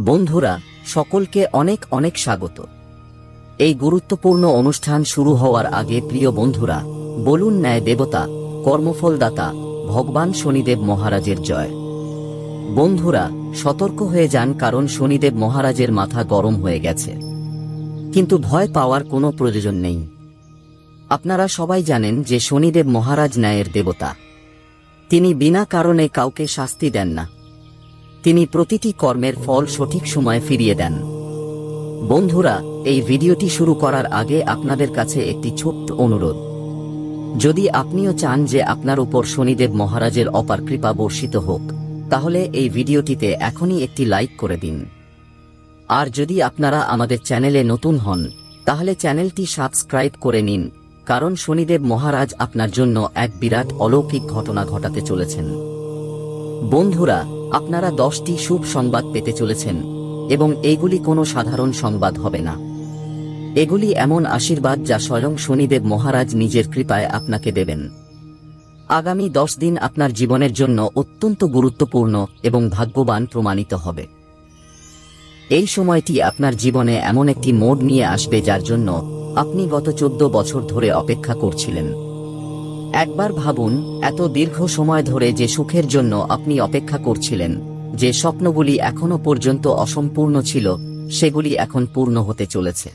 বন্ধুরা, সকলকে অনেক অনেক স্বাগত। এই গুরুত্বপূর্ণ অনুষ্ঠান শুরু হওয়ার আগে প্রিয় বন্ধুরা, বলুন ন্যায় দেবতা, কর্মফলদাতা ভগবান শনিদেব মহারাজের জয়। বন্ধুরা, সতর্ক হয়ে যান, কারণ শনিদেব মহারাজের মাথা গরম হয়ে গেছে। কিন্তু ভয় পাওয়ার কোনো প্রয়োজন নেই। আপনারা সবাই জানেন যে শনিদেব মহারাজ ন্যায়ের দেবতা। তিনি বিনা কারণে কাউকে শাস্তি দেন না। তিনি প্রতিটি কর্মের ফল সঠিক সময়ে ফিরিয়ে দেন। বন্ধুরা, এই ভিডিওটি শুরু করার আগে আপনাদের কাছে একটি ছোট্ট অনুরোধ। যদি আপনিও চান যে আপনার উপর শনিদেব মহারাজের অপার কৃপা বর্ষিত হোক, তাহলে এই ভিডিওটিতে এখনই একটি লাইক করে দিন। আর যদি আপনারা আমাদের চ্যানেলে নতুন হন, তাহলে চ্যানেলটি সাবস্ক্রাইব করে নিন, কারণ শনিদেব মহারাজ আপনার জন্য এক বিরাট অলৌকিক ঘটনা ঘটাতে চলেছেন। বন্ধুরা, আপনারা 10টি শুভ সংবাদ পেতে চলেছেন, এবং এইগুলি কোনো সাধারণ সংবাদ হবে না। এগুলি এমন আশীর্বাদ যা স্বয়ং শনিদেব মহারাজ নিজের কৃপায় আপনাকে দেবেন। আগামী 10 দিন আপনার জীবনের জন্য অত্যন্ত গুরুত্বপূর্ণ এবং ভাগ্যবান প্রমাণিত হবে। এই সময়টি আপনার জীবনে এমন একটি মোড় নিয়ে আসবে যার জন্য আপনি গত 14 বছর ধরে অপেক্ষা করছিলেন। একবার ভাবুন, এত দীর্ঘ সময় ধরে যে সুখের জন্য আপনি অপেক্ষা করছিলেন, যে স্বপ্নগুলি এখনো পর্যন্ত অসম্পূর্ণ ছিল, সেগুলি এখন পূর্ণ হতে চলেছে।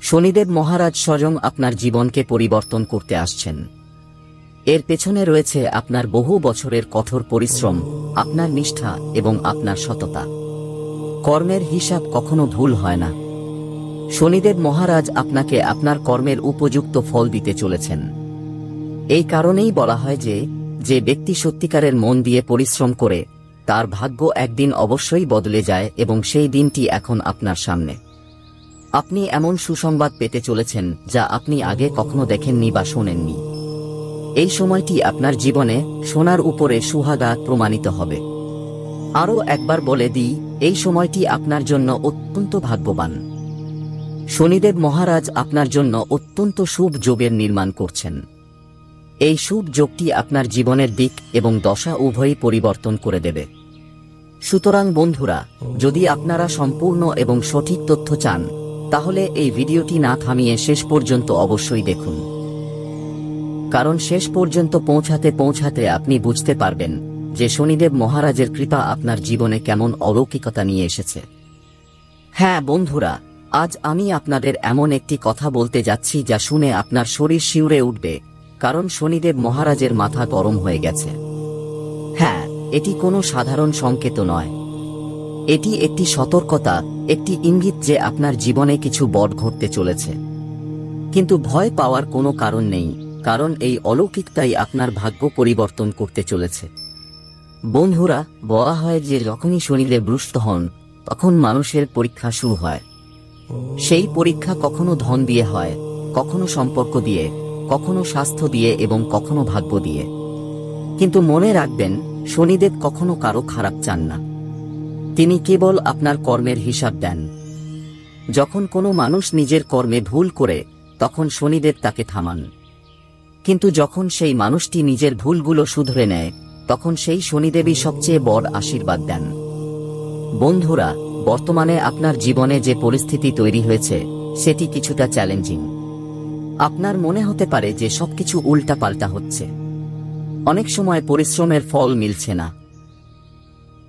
শনিদেব মহারাজ স্বয়ং আপনার জীবনকে পরিবর্তন করতে আসছেন। এর পেছনে রয়েছে আপনার বহু বছরের কঠোর পরিশ্রম, আপনার নিষ্ঠা এবং আপনার সততা। কর্মের হিসাব কখনো ভুল হয় না। শনিদেব মহারাজ আপনাকে আপনার কর্মের উপযুক্ত ফল দিতে চলেছেন। এই কারণেই বলা হয় যে ব্যক্তি সত্যিকারের মন দিয়ে পরিশ্রম করে, তার ভাগ্য একদিন অবশ্যই বদলে যায়, এবং সেই দিনটি এখন আপনার সামনে। আপনি এমন সুসংবাদ পেতে চলেছেন যা আপনি আগে কখনো দেখেননি বা শোনেননি। এই সময়টি আপনার জীবনে সোনার উপরে সুহাগা প্রমাণিত হবে। আরও একবার বলে দিই, এই সময়টি আপনার জন্য অত্যন্ত ভাগ্যবান। শনিদেব মহারাজ আপনার জন্য অত্যন্ত শুভ যোগের নির্মাণ করছেন। এই শুভ যোগটি আপনার জীবনের দিক এবং দশা উভয়ই পরিবর্তন করে দেবে। সুতরাং বন্ধুরা, যদি আপনারা সম্পূর্ণ এবং সঠিক তথ্য চান, তাহলে এই ভিডিওটি না থামিয়ে শেষ পর্যন্ত অবশ্যই দেখুন। কারণ শেষ পর্যন্ত পৌঁছাতে আপনি বুঝতে পারবেন যে শনিদেব মহারাজের কৃপা আপনার জীবনে কেমন অলৌকিকতা নিয়ে এসেছে। হ্যাঁ বন্ধুরা, আজ আমি আপনাদের এমন একটি কথা বলতে যাচ্ছি যা শুনে আপনার শরীর শিউরে উঠবে, কারণ শনিদেব মহারাজের মাথা গরম হয়ে গেছে। হ্যাঁ, এটি কোনো সাধারণ সংকেত নয়। এটি একটি সতর্কতা, একটি ইঙ্গিত যে আপনার জীবনে কিছু বড় ঘটতে চলেছে। কিন্তু ভয় পাওয়ার কোনো কারণ নেই, কারণ এই অলৌকিকতাই আপনার ভাগ্য পরিবর্তন করতে চলেছে। বন্ধুরা, বলা হয় যে যখনই শনিদেব রুষ্ট হন, তখন মানুষের পরীক্ষা শুরু হয়। সেই পরীক্ষা কখনো ধন দিয়ে হয়, কখনো সম্পর্ক দিয়ে, কখনো স্বাস্থ্য দিয়ে এবং কখনো ভাগ্য দিয়ে। কিন্তু মনে রাখবেন, শনিদেব কখনো কারো খারাপ চান না। তিনি কেবল আপনার কর্মের হিসাব দেন। যখন কোনো মানুষ নিজের কর্মে ভুল করে, তখন শনিদেব তাকে থামান। কিন্তু যখন সেই মানুষটি নিজের ভুলগুলো শুধরে নেয়, তখন সেই শনিদেবই সবচেয়ে বড় আশীর্বাদ দেন। বন্ধুরা, বর্তমানে আপনার জীবনে যে পরিস্থিতি তৈরি হয়েছে, সেটি কিছুটা চ্যালেঞ্জিং। আপনার মনে হতে পারে যে সবকিছু উল্টাপাল্টা হচ্ছে। অনেক সময় পরিশ্রমের ফল মিলছে না।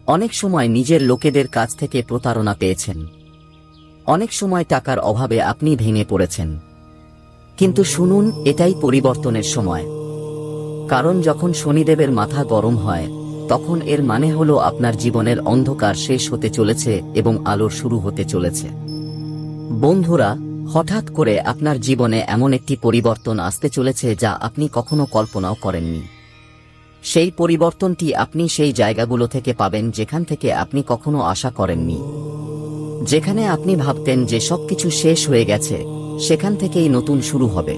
অনেক সময় নিজের লোকেদের কাছ থেকে প্রতারণা পেয়েছেন। অনেক সময় টাকার অভাবে আপনি ভেঙে পড়েছেন। কিন্তু শুনুন, এটাই পরিবর্তনের সময়। কারণ যখন শনিদেবের মাথা গরম হয়, তখন এর মানে হলো আপনার জীবনের অন্ধকার শেষ হতে চলেছে এবং আলোর শুরু হতে চলেছে। বন্ধুরা, হঠাৎ করে আপনার জীবনে এমন একটি পরিবর্তন আসতে চলেছে যা আপনি কখনো কল্পনাও করেননি। সেই পরিবর্তনটি আপনি সেই জায়গাগুলো থেকে পাবেন যেখান থেকে আপনি কখনো আশা করেননি। যেখানে আপনি ভাবতেন যে সবকিছু শেষ হয়ে গেছে, সেখান থেকেই নতুন শুরু হবে।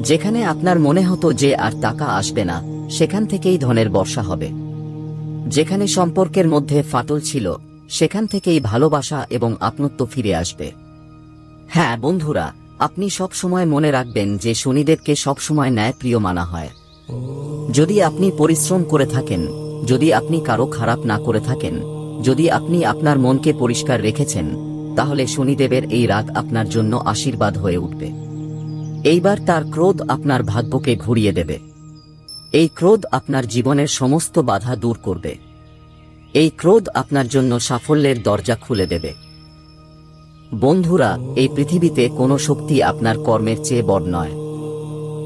যেখানে আপনার মনে হতো যে আর টাকা আসবে না, সেখান থেকেই ধনের বর্ষা হবে। যেখানে সম্পর্কের মধ্যে ফাটল ছিল, সেখান থেকেই ভালোবাসা এবং আপনত্ব ফিরে আসবে। হ্যাঁ বন্ধুরা, আপনি সব সময় মনে রাখবেন যে শনিদেবকে সবসময় ন্যায়প্রিয় মানা হয়। যদি আপনি পরিশ্রম করে থাকেন, যদি আপনি কারো খারাপ না করে থাকেন, যদি আপনি আপনার মনকে পরিষ্কার রেখেছেন তাহলে শনিদেবের এই রাত আপনার জন্য আশীর্বাদ হয়ে উঠবে। এইবার তার ক্রোধ আপনার ভাগ্যকে ঘুরিয়ে দেবে। এই ক্রোধ আপনার জীবনের সমস্ত বাধা দূর করবে। এই ক্রোধ আপনার জন্য সাফল্যের দরজা খুলে দেবে। বন্ধুরা, এই পৃথিবীতে কোনো শক্তি আপনার কর্মের চেয়ে বড় নয়।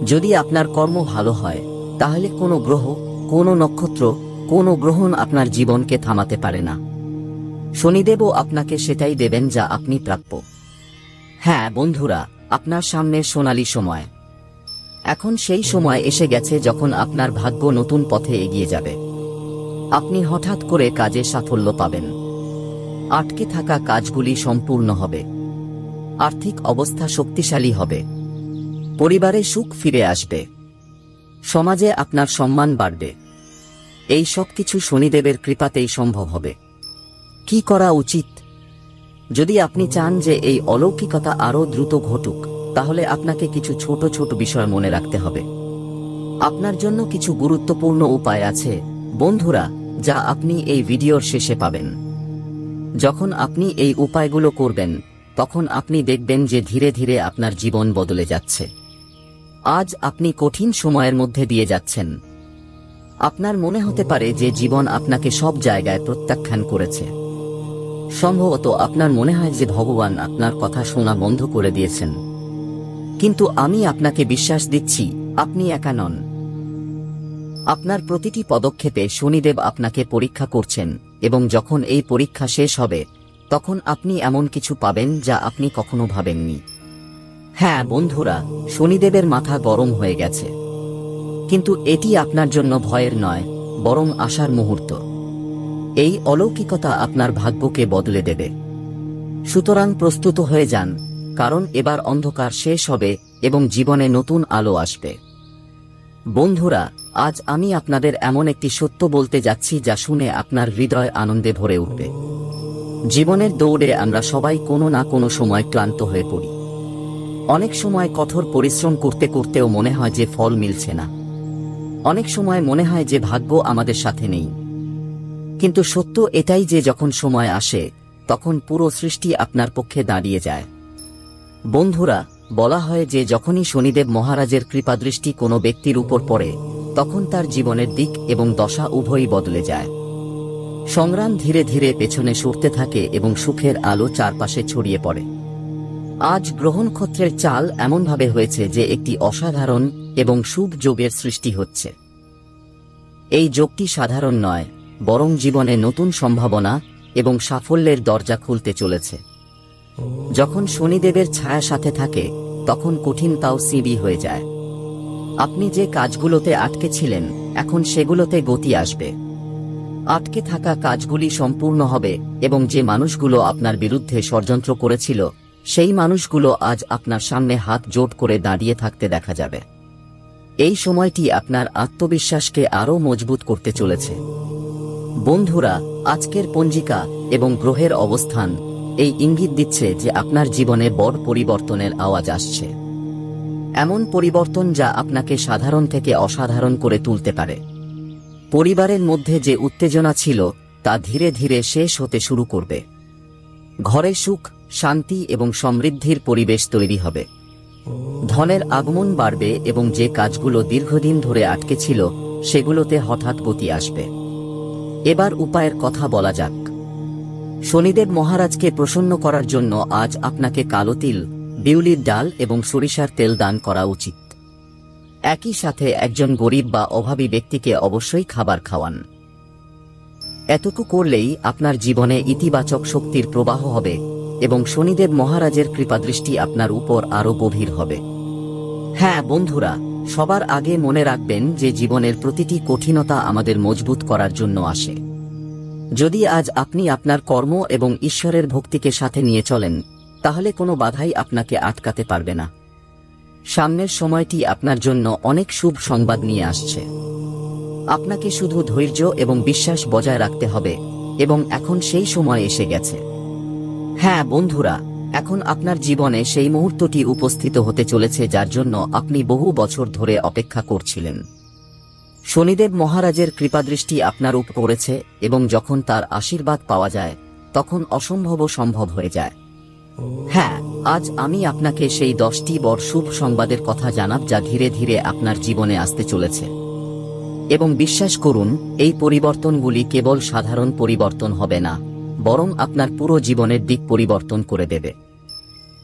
যদি আপনার কর্ম ভালো হয় তাহলে কোনো গ্রহ, কোনো নক্ষত্র, কোনো গ্রহণ আপনার জীবনকে থামাতে পারে না। শনিদেবও আপনাকে সেটাই দেবেন যা আপনি প্রাপ্য। হ্যাঁ বন্ধুরা, আপনার সামনে সোনালী সময়। এখন সেই সময় এসে গেছে যখন আপনার ভাগ্য নতুন পথে এগিয়ে যাবে। আপনি হঠাৎ করে কাজে সাফল্য পাবেন। আটকে থাকা কাজগুলি সম্পূর্ণ হবে। আর্থিক অবস্থা শক্তিশালী হবে। পরিবারে সুখ ফিরে আসবে। সমাজে আপনার সম্মান বাড়বে। এই সব কিছু শনিদেবের কৃপাতেই সম্ভব হবে। কি করা উচিত? যদি আপনি চান যে এই অলৌকিকতা আরও দ্রুত ঘটুক, তাহলে আপনাকে কিছু ছোট ছোট বিষয় মনে রাখতে হবে। আপনার জন্য কিছু গুরুত্বপূর্ণ উপায় আছে বন্ধুরা, যা আপনি এই ভিডিওর শেষে পাবেন। যখন আপনি এই উপায়গুলো করবেন, তখন আপনি দেখবেন যে ধীরে ধীরে আপনার জীবন বদলে যাচ্ছে। আজ আপনি কঠিন সময়ের মধ্যে দিয়ে যাচ্ছেন। আপনার মনে হতে পারে যে জীবন আপনাকে সব জায়গায় প্রত্যাখ্যান করেছে। সম্ভবত আপনার মনে হয় যে ভগবান আপনার কথা শোনা বন্ধ করে দিয়েছেন। কিন্তু আমি আপনাকে বিশ্বাস দিচ্ছি, আপনি একা নন। আপনার প্রতিটি পদক্ষেপে শনিদেব আপনাকে পরীক্ষা করছেন, এবং যখন এই পরীক্ষা শেষ হবে তখন আপনি এমন কিছু পাবেন যা আপনি কখনো ভাবেননি। হ্যাঁ বন্ধুরা, শনিদেবের মাথা গরম হয়ে গেছে। কিন্তু এটি আপনার জন্য ভয়ের নয়, বরং আশার মুহূর্ত। এই অলৌকিকতা আপনার ভাগ্যকে বদলে দেবে। সুতরাং প্রস্তুত হয়ে যান, কারণ এবার অন্ধকার শেষ হবে এবং জীবনে নতুন আলো আসবে। বন্ধুরা, আজ আমি আপনাদের এমন একটি সত্য বলতে যাচ্ছি যা শুনে আপনার হৃদয় আনন্দে ভরে উঠবে। জীবনের দৌড়ে আমরা সবাই কোনো না কোনো সময় ক্লান্ত হয়ে পড়ি। অনেক সময় কঠোর পরিশ্রম করতে করতেও মনে হয় যে ফল মিলছে না। অনেক সময় মনে হয় যে ভাগ্য আমাদের সাথে নেই। কিন্তু সত্য এটাই যে যখন সময় আসে তখন পুরো সৃষ্টি আপনার পক্ষে দাঁড়িয়ে যায়। বন্ধুরা, বলা হয় যে যখনই শনিদেব মহারাজের কৃপাদৃষ্টি কোনো ব্যক্তির উপর পড়ে, তখন তার জীবনের দিক এবং দশা উভয়ই বদলে যায়। সংগ্রাম ধীরে ধীরে পেছনে সরতে থাকে এবং সুখের আলো চারপাশে ছড়িয়ে পড়ে। আজ গ্রহ নক্ষত্রের চাল এমনভাবে হয়েছে যে একটি অসাধারণ এবং শুভ যোগের সৃষ্টি হচ্ছে। এই যোগটি সাধারণ নয়, বরং জীবনে নতুন সম্ভাবনা এবং সাফল্যের দরজা খুলতে চলেছে। যখন শনিদেবের ছায়া সাথে থাকে তখন কঠিনতাও সিবি হয়ে যায়। আপনি যে কাজগুলোতে আটকে ছিলেন, এখন সেগুলোতে গতি আসবে। আটকে থাকা কাজগুলি সম্পূর্ণ হবে এবং যে মানুষগুলো আপনার বিরুদ্ধে ষড়যন্ত্র করেছিল, সেই মানুষগুলো আজ আপনার সামনে হাত জোট করে দাঁড়িয়ে থাকতে দেখা যাবে। এই সময়টি আপনার আত্মবিশ্বাসকে আরও মজবুত করতে চলেছে। বন্ধুরা, আজকের পঞ্জিকা এবং গ্রহের অবস্থান এই ইঙ্গিত দিচ্ছে যে আপনার জীবনে বড় পরিবর্তনের আওয়াজ আসছে। এমন পরিবর্তন যা আপনাকে সাধারণ থেকে অসাধারণ করে তুলতে পারে। পরিবারের মধ্যে যে উত্তেজনা ছিল তা ধীরে ধীরে শেষ হতে শুরু করবে। ঘরে সুখ, শান্তি এবং সমৃদ্ধির পরিবেশ তৈরি হবে। ধনের আগমন বাড়বে এবং যে কাজগুলো দীর্ঘদিন ধরে আটকে ছিল সেগুলোতে হঠাৎ গতি আসবে। এবার উপায়ের কথা বলা যাক। শনিদেব মহারাজকে প্রসন্ন করার জন্য আজ আপনাকে কালো তিল, বিউলির ডাল এবং সরিষার তেল দান করা উচিত। একই সাথে একজন গরিব বা অভাবী ব্যক্তিকে অবশ্যই খাবার খাওয়ান। এতটুকু করলেই আপনার জীবনে ইতিবাচক শক্তির প্রবাহ হবে এবং শনিদেব মহারাজের কৃপাদৃষ্টি আপনার উপর আরও গভীর হবে। হ্যাঁ বন্ধুরা, সবার আগে মনে রাখবেন যে জীবনের প্রতিটি কঠিনতা আমাদের মজবুত করার জন্য আসে। যদি আজ আপনি আপনার কর্ম এবং ঈশ্বরের ভক্তিকে সাথে নিয়ে চলেন, তাহলে কোনো বাধাই আপনাকে আটকাতে পারবে না। সামনের সময়টি আপনার জন্য অনেক শুভ সংবাদ নিয়ে আসছে। আপনাকে শুধু ধৈর্য এবং বিশ্বাস বজায় রাখতে হবে, এবং এখন সেই সময় এসে গেছে। হ্যাঁ বন্ধুরা, এখন আপনার জীবনে সেই মুহূর্তটি উপস্থিত হতে চলেছে যার জন্য আপনি বহু বছর ধরে অপেক্ষা করছিলেন। শনিদেব মহারাজের কৃপাদৃষ্টি আপনার উপর পড়েছে এবং যখন তার আশীর্বাদ পাওয়া যায় তখন অসম্ভবও সম্ভব হয়ে যায়। হ্যাঁ, আজ আমি আপনাকে সেই 10টি বড় শুভ সংবাদের কথা জানাব যা ধীরে ধীরে আপনার জীবনে আসতে চলেছে। এবং বিশ্বাস করুন, এই পরিবর্তনগুলি কেবল সাধারণ পরিবর্তন হবে না, বরং আপনার পুরো জীবনের দিক পরিবর্তন করে দেবে।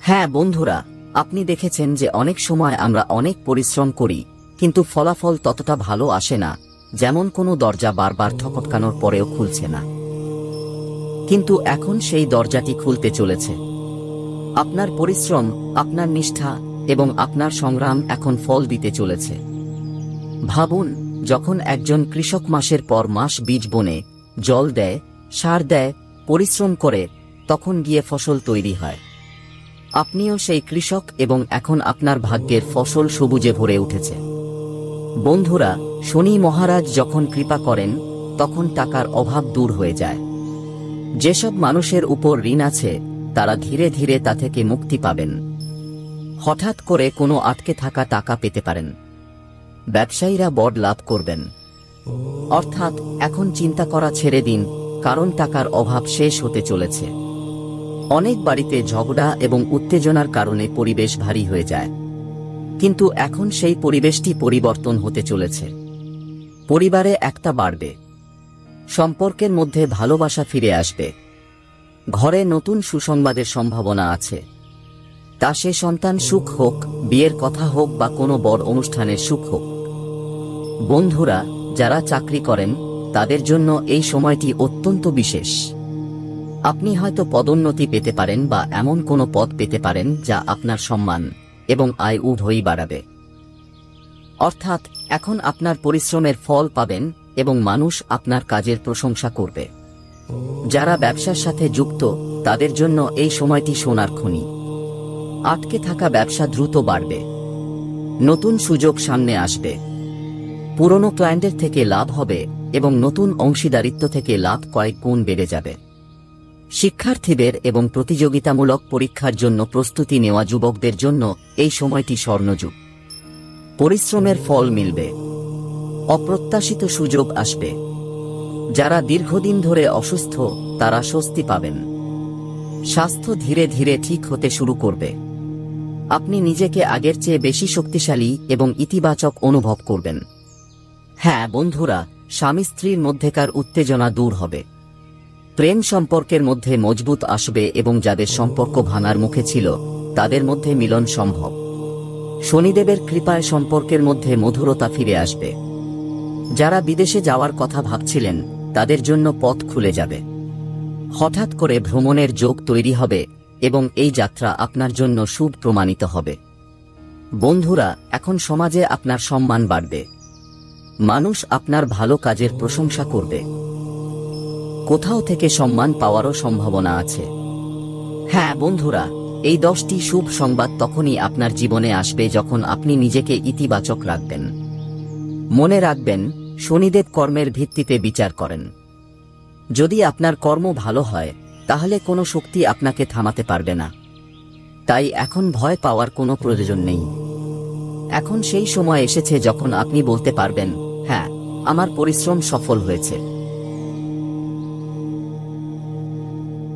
হ্যাঁ বন্ধুরা, আপনি দেখেছেন যে অনেক সময় আমরা অনেক পরিশ্রম করি কিন্তু ফলাফল ততটা ভালো আসে না, যেমন কোনো দরজা বারবার ঠকটকানোর পরেও খুলছে না। কিন্তু এখন সেই দরজাটি খুলতে চলেছে। আপনার পরিশ্রম, আপনার নিষ্ঠা এবং আপনার সংগ্রাম এখন ফল দিতে চলেছে। ভাবুন, যখন একজন কৃষক মাসের পর মাস বীজ বোনে, জল দেয়, সার দেয়, পরিশ্রম করে, তখন গিয়ে ফসল তৈরি হয়। আপনিও সেই কৃষক এবং এখন আপনার ভাগ্যের ফসল সবুজে ভরে উঠেছে। বন্ধুরা, শনি মহারাজ যখন কৃপা করেন তখন টাকার অভাব দূর হয়ে যায়। যেসব মানুষের উপর ঋণ আছে তারা ধীরে ধীরে তা থেকে মুক্তি পাবেন। হঠাৎ করে কোনো আটকে থাকা টাকা পেতে পারেন। ব্যবসায়ীরা বড় লাভ করবেন। অর্থাৎ এখন চিন্তা করা ছেড়ে দিন, কারণ টাকার অভাব শেষ হতে চলেছে। অনেক বাড়িতে ঝগড়া এবং উত্তেজনার কারণে পরিবেশ ভারী হয়ে যায়, কিন্তু এখন সেই পরিবেশটি পরিবর্তন হতে চলেছে। পরিবারে একতা বাড়বে, সম্পর্কের মধ্যে ভালোবাসা ফিরে আসবে, ঘরে নতুন সুসংবাদের সম্ভাবনা আছে। তা সে সন্তান সুখ হোক, বিয়ের কথা হোক বা কোনো বড় অনুষ্ঠানের সুখ হোক। বন্ধুরা, যারা চাকরি করেন তাদের জন্য এই সময়টি অত্যন্ত বিশেষ। আপনি হয়তো পদোন্নতি পেতে পারেন বা এমন কোনো পদ পেতে পারেন যা আপনার সম্মান এবং আয় উভয়ই বাড়াবে। অর্থাৎ এখন আপনার পরিশ্রমের ফল পাবেন এবং মানুষ আপনার কাজের প্রশংসা করবে। যারা ব্যবসার সাথে যুক্ত তাদের জন্য এই সময়টি সোনার খনি। আটকে থাকা ব্যবসা দ্রুত বাড়বে, নতুন সুযোগ সামনে আসবে, পুরনো ক্লায়েন্টের থেকে লাভ হবে এবং নতুন অংশীদারিত্ব থেকে লাভ কয়েক গুণ বেড়ে যাবে। শিক্ষার্থীদের এবং প্রতিযোগিতামূলক পরীক্ষার জন্য প্রস্তুতি নেওয়া যুবকদের জন্য এই সময়টি স্বর্ণযুগ। পরিশ্রমের ফল মিলবে, অপ্রত্যাশিত সুযোগ আসবে। যারা দীর্ঘদিন ধরে অসুস্থ তারা স্বস্তি পাবেন। স্বাস্থ্য ধীরে ধীরে ঠিক হতে শুরু করবে। আপনি নিজেকে আগের চেয়ে বেশি শক্তিশালী এবং ইতিবাচক অনুভব করবেন। হ্যাঁ বন্ধুরা, স্বামী স্ত্রীর মধ্যেকার উত্তেজনা দূর হবে। প্রেম সম্পর্কের মধ্যে মজবুত আসবে এবং যাদের সম্পর্ক ভাঙার মুখে ছিল তাদের মধ্যে মিলন সম্ভব। শনিদেবের কৃপায় সম্পর্কের মধ্যে মধুরতা ফিরে আসবে। যারা বিদেশে যাওয়ার কথা ভাবছিলেন তাদের জন্য পথ খুলে যাবে। হঠাৎ করে ভ্রমণের যোগ তৈরি হবে এবং এই যাত্রা আপনার জন্য শুভ প্রমাণিত হবে। বন্ধুরা, এখন সমাজে আপনার সম্মান বাড়বে। মানুষ আপনার ভালো কাজের প্রশংসা করবে। কোথাও থেকে সম্মান পাওয়ারও সম্ভাবনা আছে। হ্যাঁ বন্ধুরা, এই 10টি শুভ সংবাদ তখনই আপনার জীবনে আসবে যখন আপনি নিজেকে ইতিবাচক রাখবেন। মনে রাখবেন, শনিদেব কর্মের ভিত্তিতে বিচার করেন। যদি আপনার কর্ম ভালো হয় তাহলে কোনো শক্তি আপনাকে থামাতে পারবে না। তাই এখন ভয় পাওয়ার কোনো প্রয়োজন নেই। এখন সেই সময় এসেছে যখন আপনি বলতে পারবেন, হ্যাঁ, আমার পরিশ্রম সফল হয়েছে।